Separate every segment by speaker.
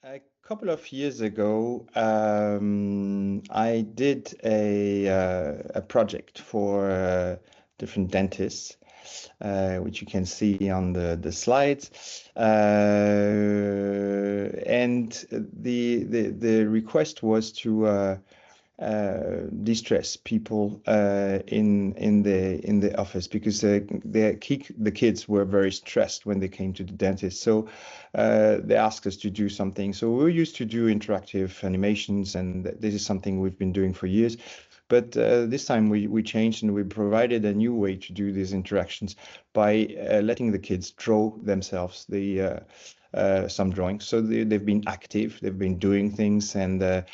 Speaker 1: A couple of years ago, I did a project for different dentists, which you can see on the slides. And the request was to distress people in the office because the kids were very stressed when they came to the dentist. So they asked us to do something. So we used to do interactive animations, and this is something we've been doing for years. But this time we changed and we provided a new way to do these interactions by letting the kids draw themselves some drawings. So they've been active, they've been doing things and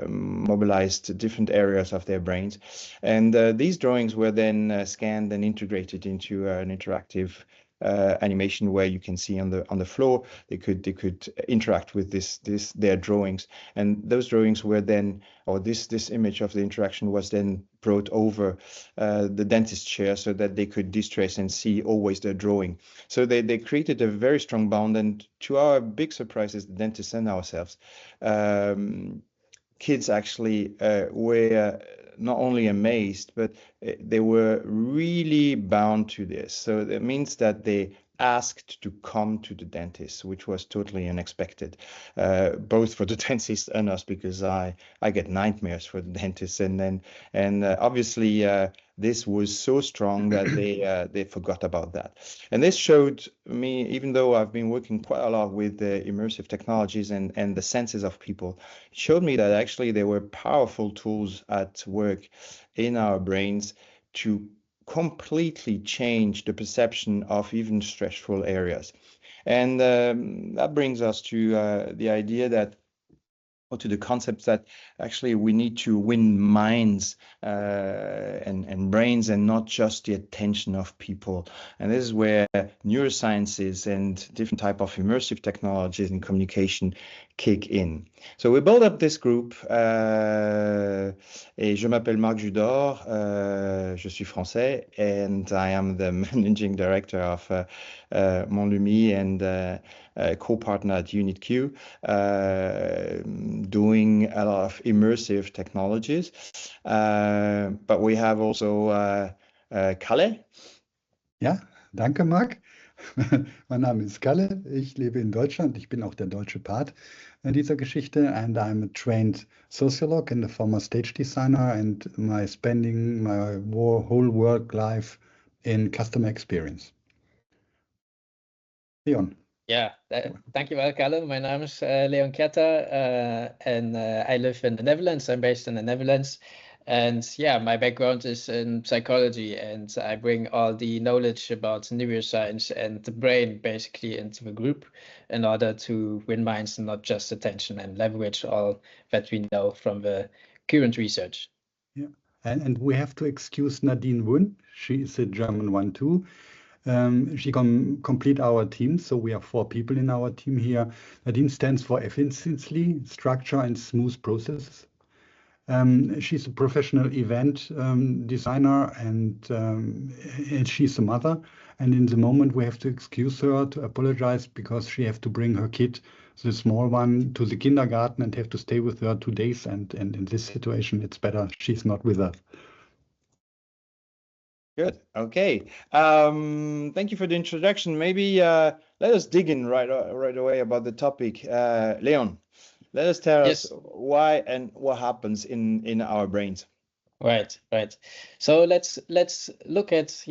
Speaker 1: mobilized different areas of their brains. And these drawings were then scanned and integrated into an interactive animation where you can see on the floor they could interact with their drawings, and those drawings were then, or this image of the interaction was then brought over the dentist chair so that they could distress and see always their drawing. So they created a very strong bond, and to our big surprises, the dentists and ourselves, kids actually were not only amazed, but they were really bound to this. So that means that they asked to come to the dentist, which was totally unexpected, both for the dentist and us, because I get nightmares for the dentist. And obviously this was so strong that they forgot about that. And this showed me, even though I've been working quite a lot with immersive technologies and the senses of people, it showed me that actually there were powerful tools at work in our brains to completely change the perception of even stressful areas. And that brings us to the idea that, or to the concept that actually we need to win minds and brains and not just the attention of people. And this is where neurosciences and different type of immersive technologies and communication kick in. So we built up this group. Et je m'appelle Marc Judor, je suis français, and I am the managing director of Montlumi and co-partner at UnitQ, doing a lot of immersive technologies. But we have also Kalle.
Speaker 2: Ja, danke, Marc. Mein Name ist Kalle, ich lebe in Deutschland, ich bin auch der deutsche Part dieser Geschichte, and I'm a trained sociologue and a former stage designer, and spending my whole work life in customer experience. Leon.
Speaker 3: Yeah, dankjewel Kalle. My name is Leon Ketter, and I live in the Netherlands. I'm based in the Netherlands. And yeah, my background is in psychology, and I bring all the knowledge about neuroscience and the brain basically into the group in order to win minds and not just attention, and leverage all that we know from the current research.
Speaker 2: Yeah, and we have to excuse Nadine Wun. She is a German one too. She complete our team, so we are 4 people in our team here. Nadine stands for efficiency, structure, and smooth processes. She's a professional event designer, and she's a mother. And in the moment, we have to excuse her, to apologize, because she have to bring her kid, the small one, to the kindergarten and have to stay with her 2 days. And in this situation, it's better she's not with us.
Speaker 1: Good. Okay. Thank you for the introduction. Maybe let us dig in right away about the topic. Leon, let us tell us why and what happens in our brains.
Speaker 3: Right. So let's look at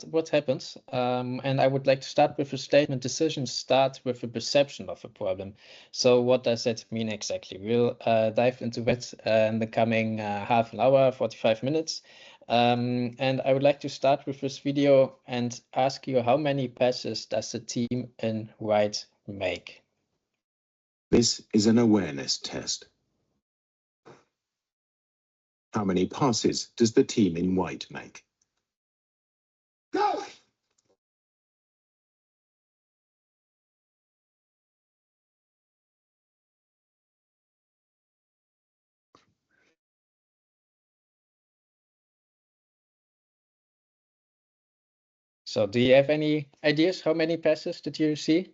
Speaker 3: what happens. And I would like to start with a statement: decisions start with a perception of a problem. So what does that mean exactly? We'll dive into that in the coming half an hour, 45 minutes. And I would like to start with this video and ask you, how many passes does the team in white make?
Speaker 4: This is an awareness test. How many passes does the team in white make?
Speaker 5: Go!
Speaker 3: So do you have any ideas? How many passes did you see?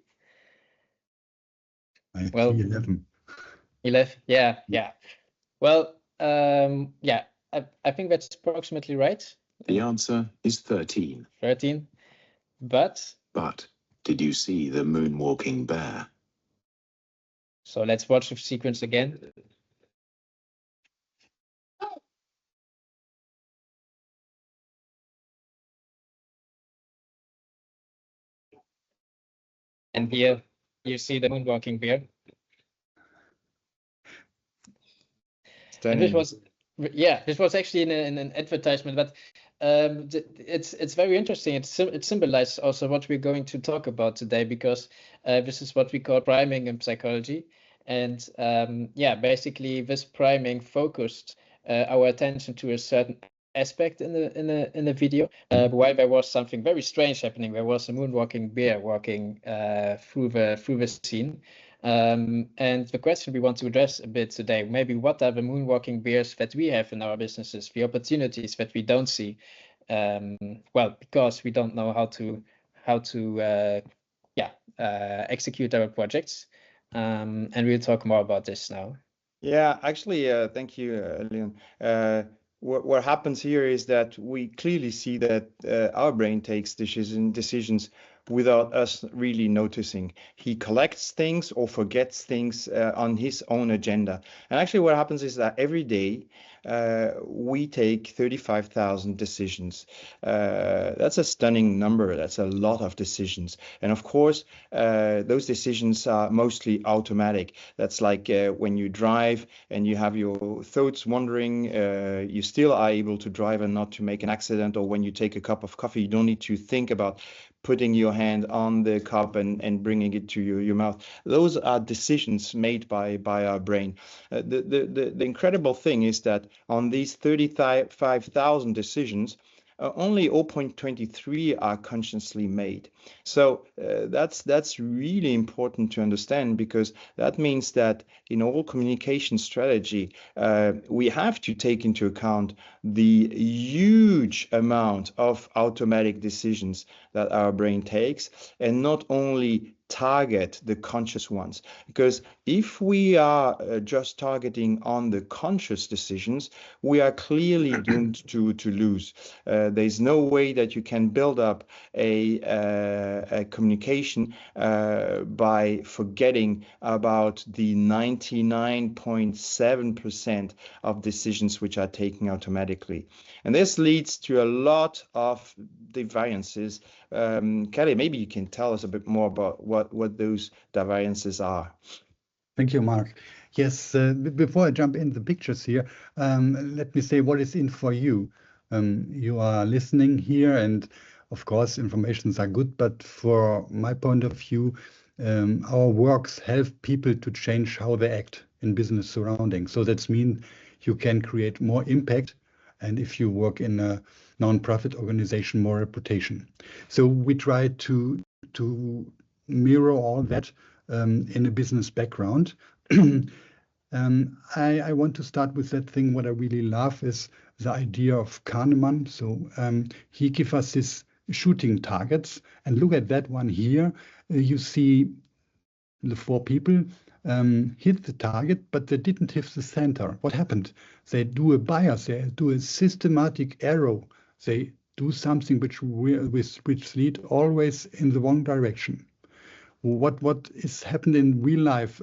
Speaker 2: I
Speaker 3: Well,
Speaker 2: see 11.
Speaker 3: 11. Yeah. Well, yeah, I think that's approximately right.
Speaker 4: The answer is 13.
Speaker 3: 13. But
Speaker 4: did you see the moonwalking bear?
Speaker 3: so let's watch the sequence again. And here you see the moonwalking bear. And this was actually in an advertisement, but it's very interesting. It symbolizes also what we're going to talk about today, because this is what we call priming in psychology. And yeah, basically this priming focused our attention to a certain aspect in the video, while there was something very strange happening. There was a moonwalking bear walking through the scene. And the question we want to address a bit today, maybe what are the moonwalking bears that we have in our businesses, the opportunities that we don't see, well, because we don't know how to execute our projects. And we'll talk more about this now.
Speaker 1: Yeah, actually, thank you, Leon. What happens here is that we clearly see that our brain takes decisions without us really noticing. He collects things or forgets things on his own agenda. And actually what happens is that every day we take 35,000 decisions. That's a stunning number. That's a lot of decisions. And of course, those decisions are mostly automatic. That's like when you drive and you have your thoughts wandering, you still are able to drive and not to make an accident. Or when you take a cup of coffee, you don't need to think about putting your hand on the cup and bringing it to your mouth. Those are decisions made by our brain. The incredible thing is that on these 35,000 decisions, only 0.23 are consciously made. So that's really important to understand, because that means that in all communication strategy, we have to take into account the huge amount of automatic decisions that our brain takes, and not only target the conscious ones. Because if we are just targeting on the conscious decisions, we are clearly doomed to lose. There's no way that you can build up a communication by forgetting about the 99.7% of decisions which are taken automatically. And this leads to a lot of variances. Kelly, maybe you can tell us a bit more about what those variances are.
Speaker 2: Thank you, Mark. Yes, before I jump in the pictures here, let me say what is in for you. You are listening here, and of course, informations are good, but for my point of view, our works help people to change how they act in business surroundings. So that means you can create more impact, and if you work in a non-profit organization, more reputation. So we try to mirror all that in a business background. I want to start with that thing. What I really love is the idea of Kahneman. So he gives us these shooting targets, and look at that one here. You see the 4 people hit the target, but they didn't hit the center. What happened? They do a bias, they do a systematic arrow. They do something which lead always in the wrong direction. What is happened in real life?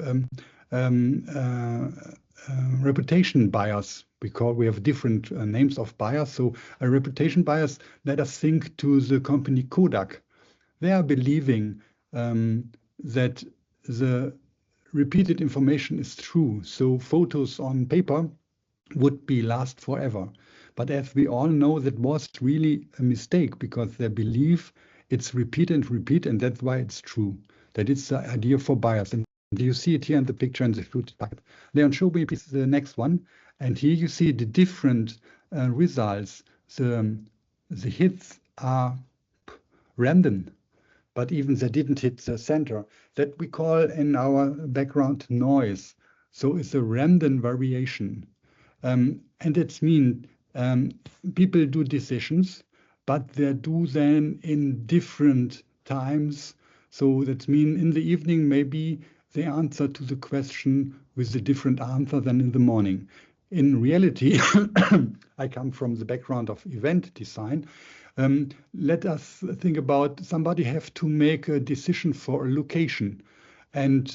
Speaker 2: Reputation bias. We have different names of bias. So a reputation bias, let us think to the company Kodak. They are believing that the repeated information is true. So photos on paper would be last forever. But as we all know, that was really a mistake, because they believe it's repeat and repeat, and that's why it's true. That is the idea for bias. And you see it here in the picture in the fruit bucket. Leon, show me please the next one. And here you see the different results. The hits are random, but even they didn't hit the center. That we call in our background noise. So it's a random variation. And it means people do decisions, but they do them in different times. So that means in the evening, maybe the answer to the question with a different answer than in the morning. In reality, I come from the background of event design. Let us think about somebody have to make a decision for a location. And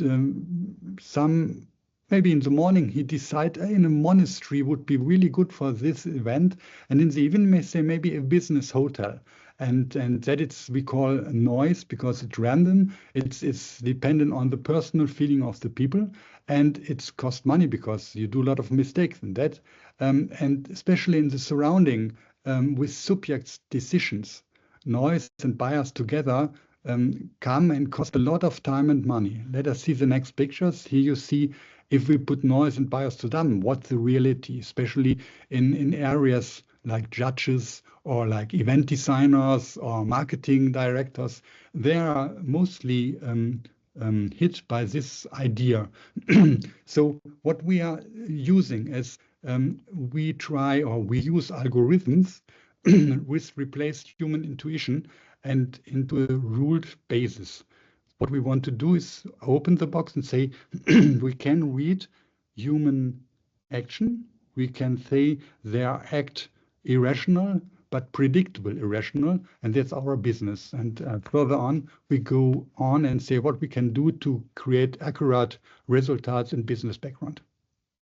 Speaker 2: maybe in the morning he decide in a monastery would be really good for this event. And in the evening may say maybe a business hotel. And that we call noise because it's random. It's dependent on the personal feeling of the people, and it's cost money because you do a lot of mistakes in that. And especially in the surrounding with subjects' decisions, noise and bias together come and cost a lot of time and money. Let us see the next pictures. Here you see if we put noise and bias to them, what's the reality, especially in areas like judges or like event designers or marketing directors. They are mostly hit by this idea. So what we are using is we use algorithms which replace human intuition and into a ruled basis. What we want to do is open the box and say we can read human action. We can say their act irrational, but predictable irrational, and that's our business. And further on, we go on and say what we can do to create accurate results in business background.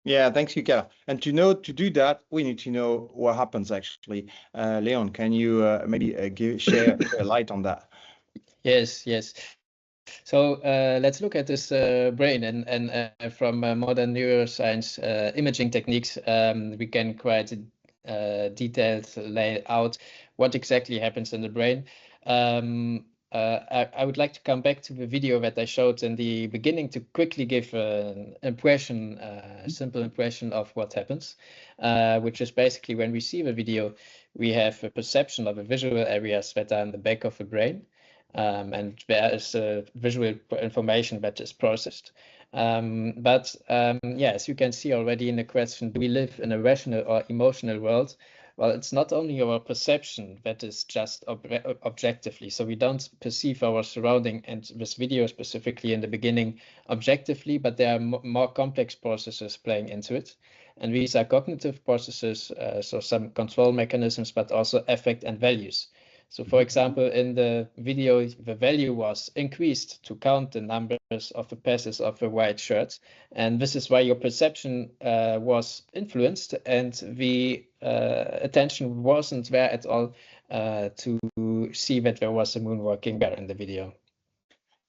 Speaker 1: Yeah, thanks, Yuka. And to do that, we need to know what happens actually. Leon, can you maybe share a light on that?
Speaker 3: Yes. So let's look at this brain, and from modern neuroscience imaging techniques, we can quite detailed lay out what exactly happens in the brain. I would like to come back to the video that I showed in the beginning to quickly give an impression, a simple impression of what happens, which is basically when we see the video, we have a perception of the visual areas that are in the back of the brain. And there is visual information that is processed. Yeah, as you can see already in the question, do we live in a rational or emotional world? Well, it's not only our perception that is just objectively. So we don't perceive our surrounding, and this video specifically in the beginning, objectively, but there are more complex processes playing into it. And these are cognitive processes, so some control mechanisms, but also affect and values. So for example, in the video, the value was increased to count the numbers of the passes of the white shirts. And this is why your perception was influenced, and the attention wasn't there at all to see that there was a moonwalking bear in the video.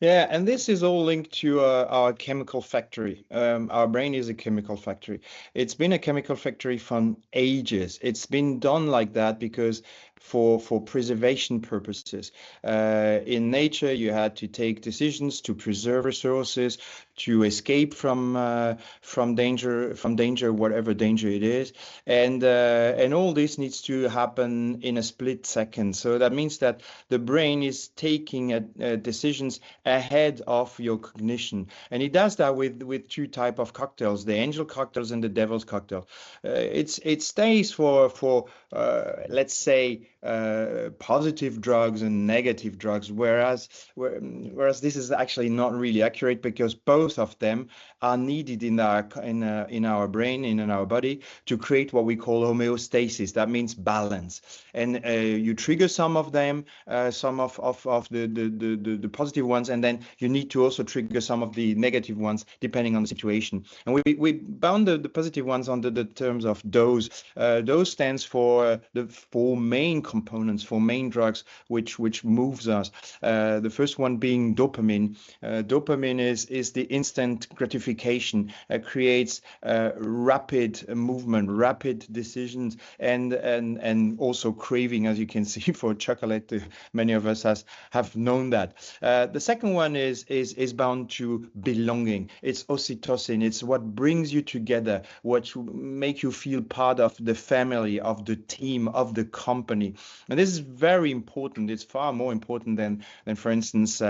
Speaker 1: Yeah, and this is all linked to our chemical factory. Our brain is a chemical factory. It's been a chemical factory for ages. It's been done like that because for preservation purposes. In nature, you had to take decisions to preserve resources, to escape from danger, whatever danger it is, and all this needs to happen in a split second. So that means that the brain is taking decisions ahead of your cognition, and it does that with two type of cocktails: the angel cocktails and the devil's cocktail. It stays for let's say positive drugs and negative drugs, whereas this is actually not really accurate, because both of them are needed in our brain, in our body, to create what we call homeostasis. That means balance, and you trigger some of them, some of the positive ones, and then you need to also trigger some of the negative ones depending on the situation. And we bound the positive ones under the terms of dose. Dose stands for the four main components, four main drugs which moves us. The first one being dopamine. Dopamine is the instant gratification, creates rapid movement, rapid decisions, and also craving, as you can see, for chocolate. Many of us have known that. The second one is bound to belonging. It's oxytocin. It's what brings you together, what make you feel part of the family, of the team, of the company. And this is very important. It's far more important than for instance,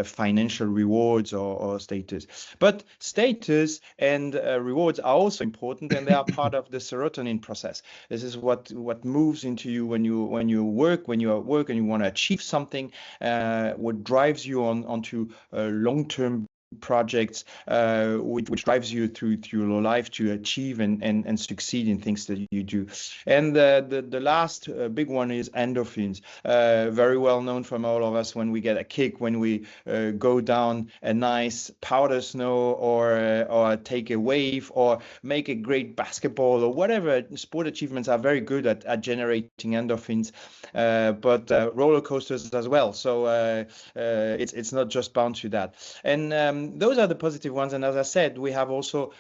Speaker 1: financial rewards or status. But status and rewards are also important, and they are part of the serotonin process. This is what moves into you when you work, when you're at work and you want to achieve something, what drives you onto long-term projects, which drives you through your life to achieve and succeed in things that you do. And the last big one is endorphins, very well known from all of us when we get a kick, when we go down a nice powder snow, or take a wave, or make a great basketball, or whatever. Sport achievements are very good at generating endorphins, but roller coasters as well. So it's not just bound to that. And those are the positive ones. And as I said, we have also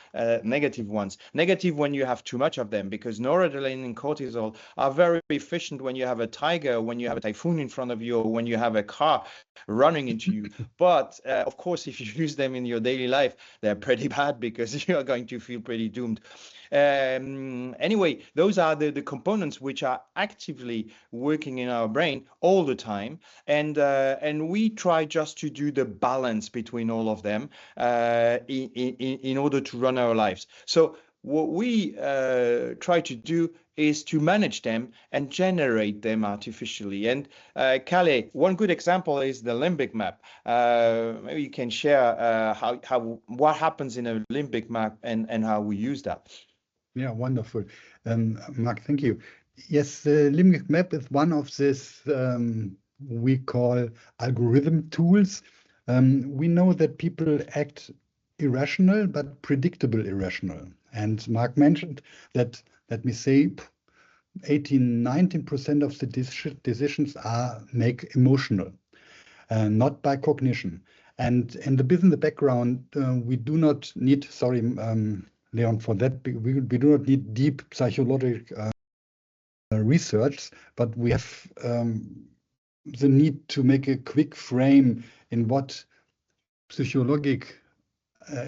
Speaker 1: negative ones. Negative when you have too much of them, because noradrenaline and cortisol are very efficient when you have a tiger, when you have a typhoon in front of you, or when you have a car running into you. But of course, if you use them in your daily life, they're pretty bad, because you are going to feel pretty doomed. Anyway, those are the components which are actively working in our brain all the time, and we try just to do the balance between all of them in order to run our lives. So what we try to do is to manage them and generate them artificially. And Kalle, one good example is the limbic map. Maybe you can share what happens in a limbic map and how we use that.
Speaker 2: Yeah, wonderful. Mark, thank you. Yes, the limbic map is one of this we call algorithm tools. We know that people act irrational, but predictable irrational. And Mark mentioned that, let me say, 18–19% of the decisions are make emotional, not by cognition. And in the background, we do not need, sorry, Leon, for that, we do not need deep psychological research, but we have the need to make a quick frame in what psychologic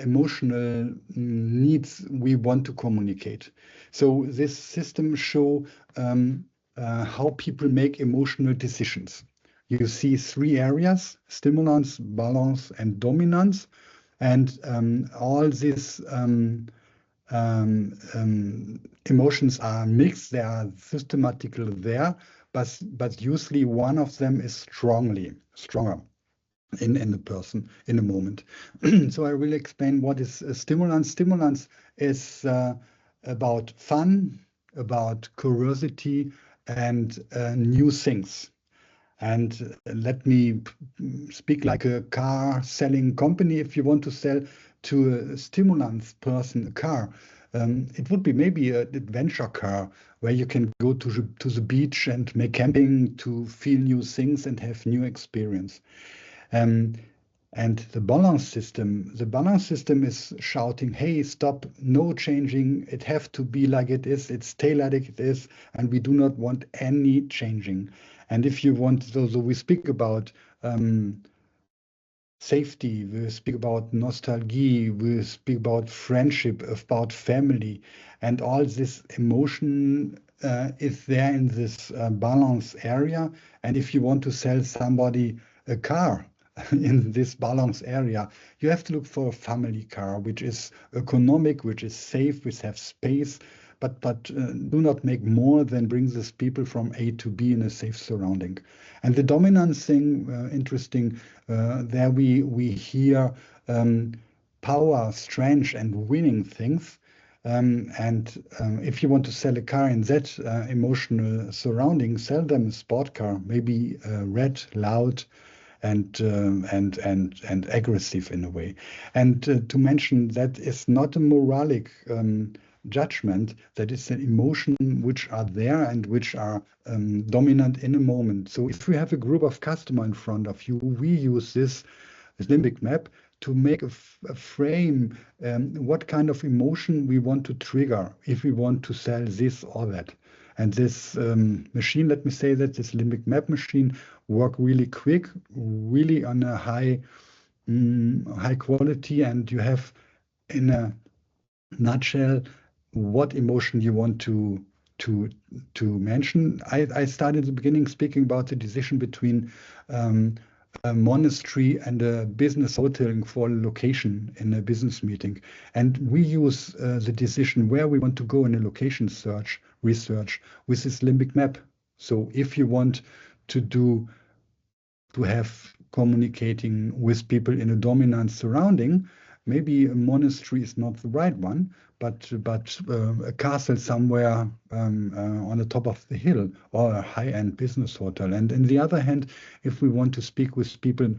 Speaker 2: emotional needs we want to communicate. So this system show how people make emotional decisions. You see 3 areas: stimulants, balance, and dominance. And all these emotions are mixed, they are systematically there, but usually one of them is stronger in the person in a moment. So I will explain what is stimulants. Stimulants is about fun, about curiosity, and new things. And let me speak like a car selling company. If you want to sell to a stimulants person a car, it would be maybe an adventure car where you can go to the beach and make camping, to feel new things and have new experience. And the balance system is shouting, hey, stop, no changing, it have to be like it is, it's stay like it is, and we do not want any changing. And if you want, so we speak about safety, we speak about nostalgia, we speak about friendship, about family, and all this emotion is there in this balance area. And if you want to sell somebody a car in this balance area, you have to look for a family car, which is economic, which is safe, which has space, but do not make more than brings these people from A to B in a safe surrounding. And the dominance thing, interesting, there we hear power, strength, and winning things. If you want to sell a car in that emotional surrounding, sell them a sport car, maybe red, loud, and aggressive in a way. And to mention that is not a moralic judgment, that is an emotion which are there and which are dominant in a moment. So if we have a group of customers in front of you, we use this limbic map to make a frame what kind of emotion we want to trigger if we want to sell this or that. And this machine, let me say that this limbic map machine work really quick, really on a high quality, and you have in a nutshell what emotion you want to mention. I started at the beginning speaking about the decision between a monastery and a business hotel for a location in a business meeting. And we use the decision where we want to go in a location research with this limbic map. So if you want to have communicating with people in a dominant surrounding. Maybe a monastery is not the right one, but a castle somewhere on the top of the hill, or a high-end business hotel. And on the other hand, if we want to speak with people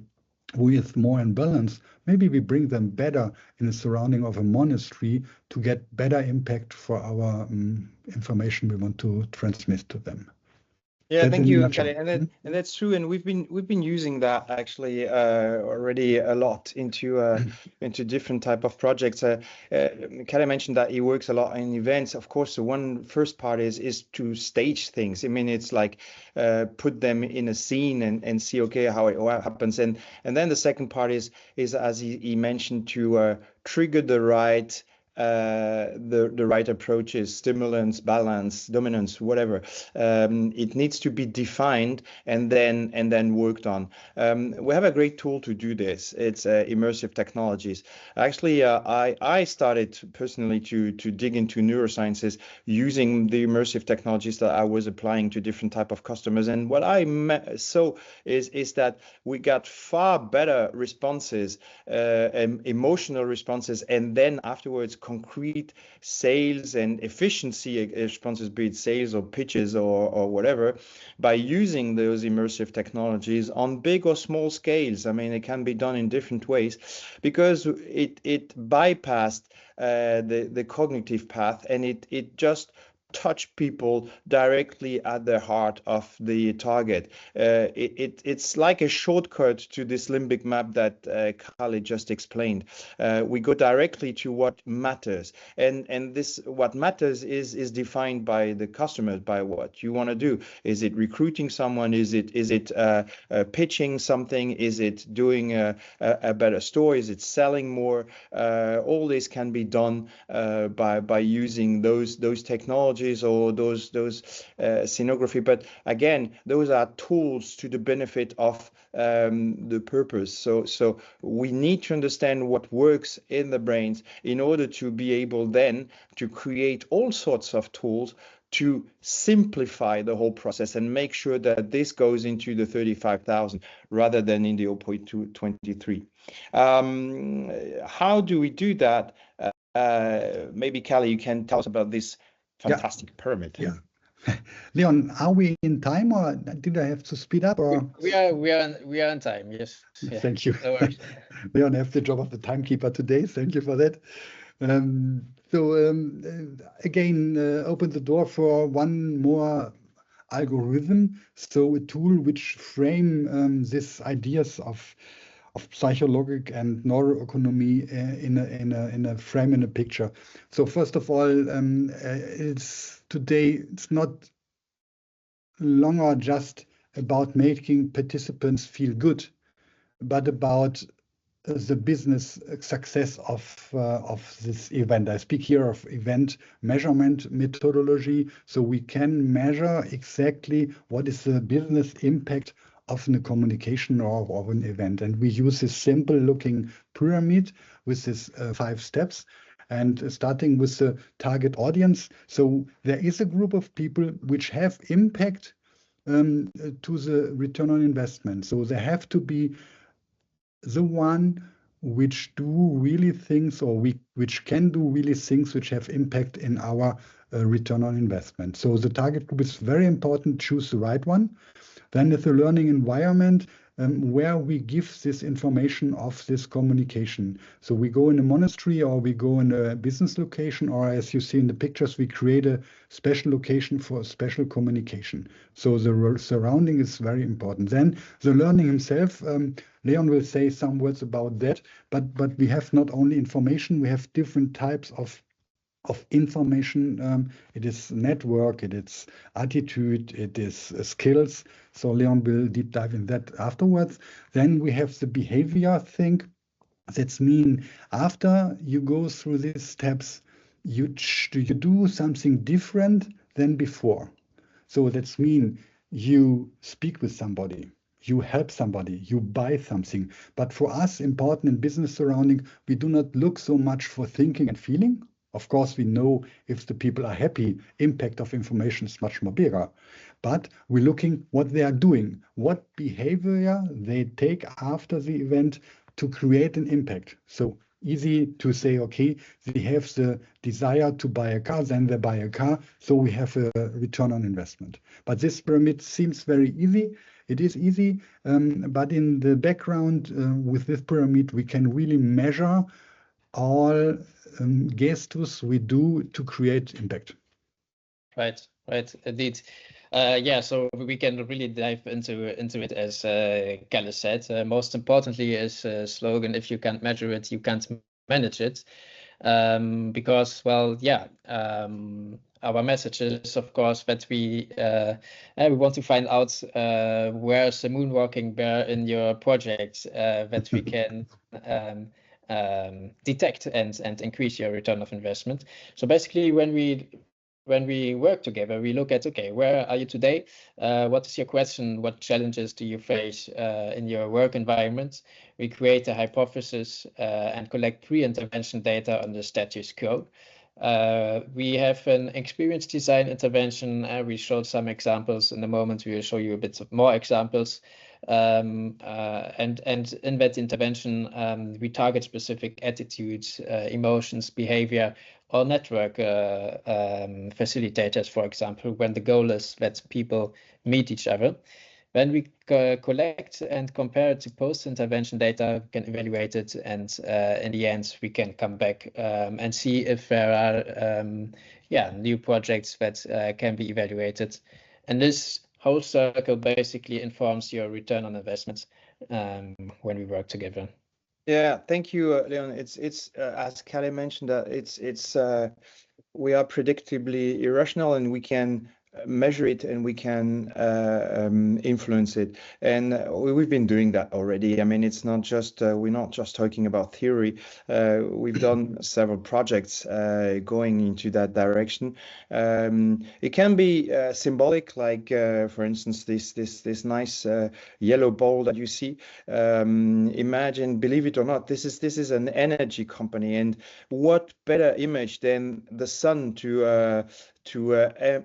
Speaker 2: who is more in balance, maybe we bring them better in the surrounding of a monastery to get better impact for our information we want to transmit to them.
Speaker 1: Yeah,
Speaker 2: That's
Speaker 1: thank
Speaker 2: in a
Speaker 1: you,
Speaker 2: nutshell.
Speaker 1: Kalle. And that's true. And we've been using that actually already a lot into different type of projects. Kalle mentioned that he works a lot in events. Of course, the one first part is to stage things. I mean, it's like put them in a scene and see how it happens. And then the second part is as he mentioned, to trigger the right approaches, stimulants, balance, dominance, whatever. It needs to be defined and then worked on. We have a great tool to do this. It's immersive technologies. Actually, I started personally to dig into neurosciences using the immersive technologies that I was applying to different type of customers. And what I saw is that we got far better responses, emotional responses, and then afterwards concrete sales and efficiency responses, be it sales or pitches or whatever, by using those immersive technologies on big or small scales. I mean, it can be done in different ways because it bypassed the cognitive path, and it just touch people directly at the heart of the target. It's like a shortcut to this limbic map that Kalle just explained. We go directly to what matters, and this what matters is defined by the customer, by what you want to do. Is it recruiting someone? Is it pitching something? Is it doing a better store? Is it selling more? All this can be done by using those technologies or those scenography. But again, those are tools to the benefit of the purpose. So we need to understand what works in the brains in order to be able then to create all sorts of tools to simplify the whole process and make sure that this goes into the 35,000 rather than in the 0.23. How do we do that? Maybe Kalle, you can tell us about this fantastic pyramid.
Speaker 2: Yeah. Leon, are we in time, or did I have to speed up? Or
Speaker 3: we are in time. Yes. Yeah.
Speaker 2: Thank you.
Speaker 3: No worries.
Speaker 2: Leon, I have the job of the timekeeper today. Thank you for that. Again, open the door for one more algorithm. So a tool which frame these ideas of psychologic and neuroeconomy in a frame, in a picture. So first of all, it's not longer just about making participants feel good, but about the business success of this event. I speak here of event measurement methodology, so we can measure exactly what is the business impact of a communication or an event. And we use this simple looking pyramid with these 5 steps, and starting with the target audience. So there is a group of people which have impact to the return on investment. So they have to be the one which do really things, or which can do really things which have impact in our return on investment. So the target group is very important. Choose the right one. Then it's a learning environment where we give this information of this communication. So we go in a monastery, or we go in a business location, or as you see in the pictures, we create a special location for special communication. So the surrounding is very important. Then the learning himself, Leon will say some words about that, but we have not only information, we have different types of information. It is network, it is attitude, it is skills. So Leon will deep dive in that afterwards. Then we have the behavior thing. That's mean after you go through these steps, you do something different than before. So that's mean you speak with somebody, you help somebody, you buy something. But for us, important in business surrounding, we do not look so much for thinking and feeling. Of course, we know if the people are happy, impact of information is much more bigger. But we're looking what they are doing, what behavior they take after the event to create an impact. So easy to say, okay, they have the desire to buy a car, then they buy a car, so we have a return on investment. But this pyramid seems very easy. It is easy, but in the background with this pyramid, we can really measure all gestures we do to create impact.
Speaker 3: Right, indeed. Yeah, so we can really dive into it, as Kalle said. Most importantly is slogan: if you can't measure it, you can't manage it. Because, well, yeah, our message is, of course, that we want to find out where's the moonwalking bear in your project, that we can detect and increase your return of investment. So basically, when we work together, we look at, okay, where are you today? What is your question? What challenges do you face in your work environment? We create a hypothesis and collect pre-intervention data on the status quo. We have an experience design intervention. We showed some examples. In a moment, we will show you a bit more examples. And in that intervention, we target specific attitudes, emotions, behavior, or network facilitators, for example, when the goal is that people meet each other. When we collect and compare it to post-intervention data, we can evaluate it, and in the end, we can come back and see if there are new projects that can be evaluated. And this whole circle basically informs your return on investment when we work together.
Speaker 1: Yeah, thank you, Leon. It's as Kalle mentioned, that we are predictably irrational, and we can measure it, and we can influence it, and we've been doing that already. I mean, it's not just we're not just talking about theory. We've done several projects going into that direction. It can be symbolic, like for instance, this nice yellow ball that you see. Imagine, believe it or not, this is an energy company, and what better image than the sun to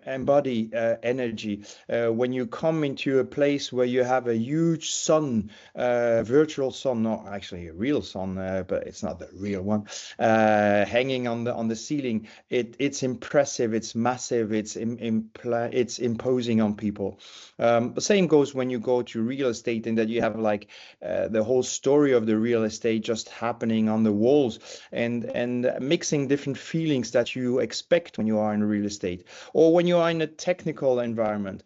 Speaker 1: embody energy. When you come into a place where you have a huge sun, virtual sun, not actually a real sun, but it's not the real one, hanging on the ceiling, it's impressive, it's massive, it's imposing on people. The same goes when you go to real estate, and that you have like the whole story of the real estate just happening on the walls, and mixing different feelings that you expect when you are in real estate. Or when you are in a technical environment.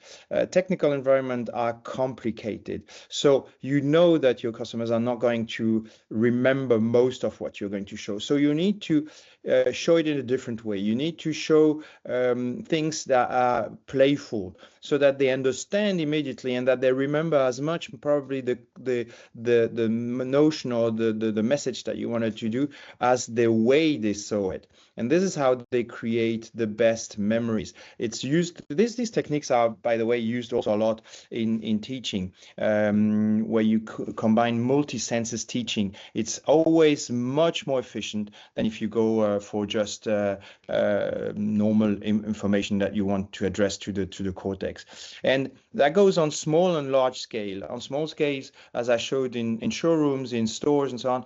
Speaker 1: Technical environments are complicated. So you know that your customers are not going to remember most of what you're going to show. So you need to show it in a different way. You need to show things that are playful, so that they understand immediately, and that they remember as much probably the notion or the message that you wanted to do as the way they saw it. And this is how they create the best memories. It's used, these techniques are, by the way, used also a lot in teaching, where you combine multi-senses teaching. It's always much more efficient than if you go for just normal information that you want to address to the cortex. And that goes on small and large scale. On small scales, as I showed in showrooms, in stores and so on,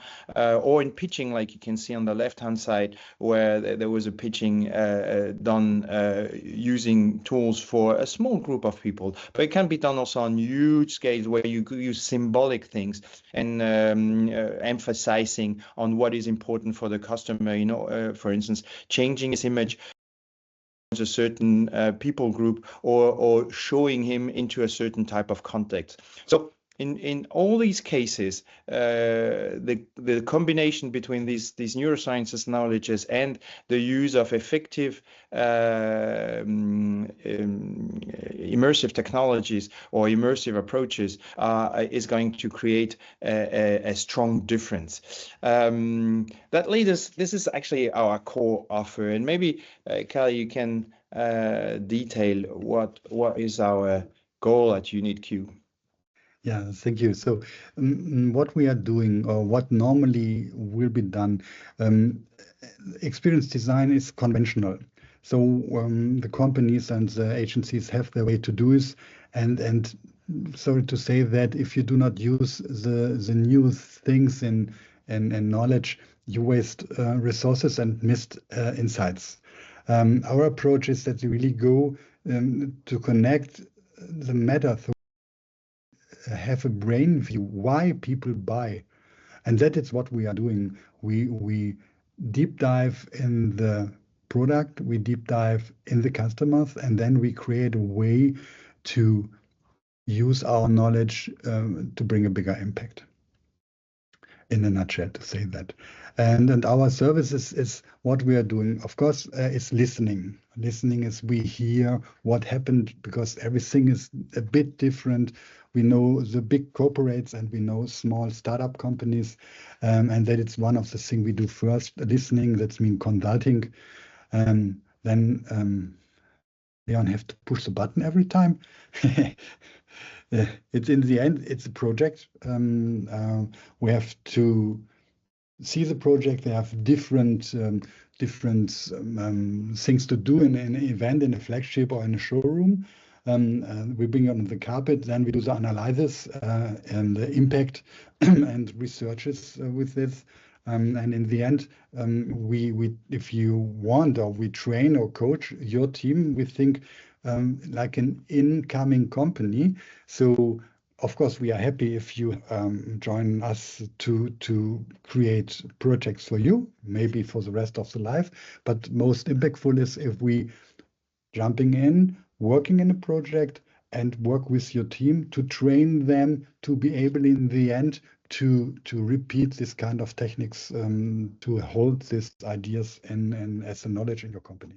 Speaker 1: or in pitching, like you can see on the left-hand side, where there was a pitching done using tools for a small group of people. But it can be done also on huge scales, where you use symbolic things and emphasizing on what is important for the customer. You know, for instance, changing his image a certain people group, or showing him into a certain type of context. So in all these cases, the combination between these neurosciences knowledges and the use of effective immersive technologies or immersive approaches is going to create a strong difference. That leads us, this is actually our core offer, and maybe Kalle, you can detail what is our goal at UnitQ.
Speaker 2: Yeah, thank you. So what we are doing, or what normally will be done, experience design is conventional. So the companies and the agencies have their way to do this, and sorry to say that if you do not use the new things and knowledge, you waste resources and missed insights. Our approach is that we really go to connect the matter, have a brain view why people buy, and that is what we are doing. We deep dive in the product, we deep dive in the customers, and then we create a way to use our knowledge to bring a bigger impact. In a nutshell, to say that. And our service is what we are doing. Of course, it's listening. Listening is we hear what happened, because everything is a bit different. We know the big corporates and we know small startup companies, and that it's one of the things we do first. Listening, that's mean consulting. Then Leon have to push the button every time. It's in the end, it's a project. We have to see the project. They have different things to do in an event, in a flagship, or in a showroom. We bring it on the carpet, then we do the analysis and the impact and researches with this. And in the end, we if you want, or we train or coach your team, we think like an incoming company. So of course, we are happy if you join us to create projects for you, maybe for the rest of the life. But most impactful is if we jumping in, working in a project, and work with your team to train them to be able in the end to repeat this kind of techniques, to hold these ideas and as a knowledge in your company.